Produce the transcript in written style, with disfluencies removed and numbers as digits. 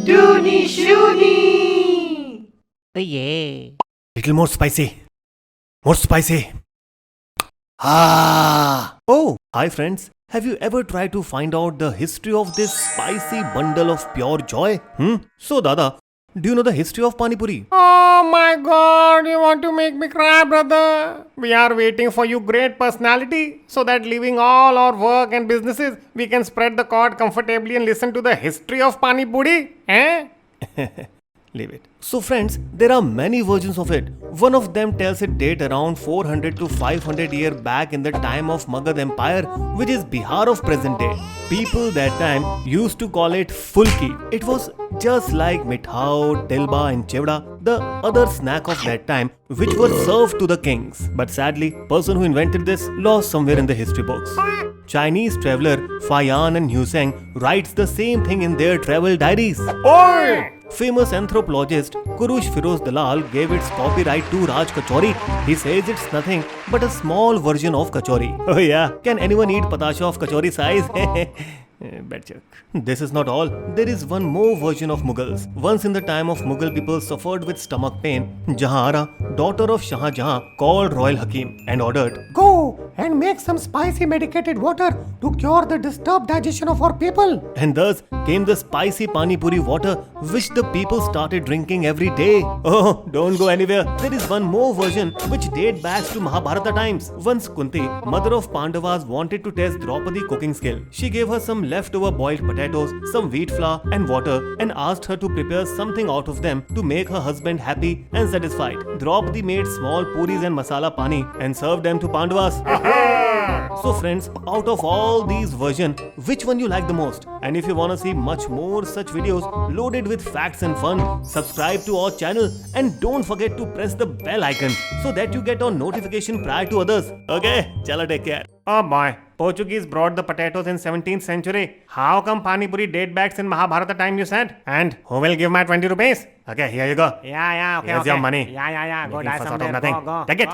Dooney Shoonie! Yeah. Little more spicy. More spicy. Ah! Oh, hi friends. Have you ever tried to find out the history of this spicy bundle of pure joy? So, Dada, do you know the history of Pani Puri? Oh my god, you want to make me cry, brother? We are waiting for you, great personality, so that leaving all our work and businesses, we can spread the cord comfortably and listen to the history of Pani Puri. Eh? Leave it. So friends, there are many versions of it. One of them tells it date around 400 to 500 years back in the time of Magad Empire, which is Bihar of present day. People that time used to call it fulki. It was just like mithao, tilba and chevda, the other snack of that time, which were served to the kings. But sadly, person who invented this lost somewhere in the history books. Chinese traveler Fayan and Hussein writes the same thing in their travel diaries. Oi! Famous anthropologist Kurush Firoz Dalal gave its copyright to Raj Kachori. He says it's nothing but a small version of kachori. Oh yeah, can anyone eat patasha of kachori size? Bad joke. This is not all. There is one more version of Mughals. Once in the time of Mughal people suffered with stomach pain, Jahanara, daughter of Shah Jahan, called Royal Hakim and ordered, Go and make some spicy medicated water to cure the disturbed digestion of our people. and thus came the spicy Pani Puri water which the people started drinking every day. Oh, don't go anywhere. There is one more version which dates back to Mahabharata times. Once Kunti, mother of Pandavas, wanted to test Draupadi cooking skill. She gave her some leftover boiled potatoes, some wheat flour and water and asked her to prepare something out of them to make her husband happy and satisfied. Draupadi made small puris and masala pani and served them to Pandavas. So friends, out of all these versions, which one you like the most? And if you wanna see much more such videos loaded with facts and fun, subscribe to our channel and don't forget to press the bell icon so that you get our notification prior to others. Okay, chala, take care. Oh boy, Portuguese brought the potatoes in 17th century. How come Pani Puri date backs in Mahabharata time, you said? And who will give my 20 rupees? Okay, here you go. Yeah, okay, Here's okay. your money. Yeah, go Making die fuss out of somewhere. nothing. Go. Take it.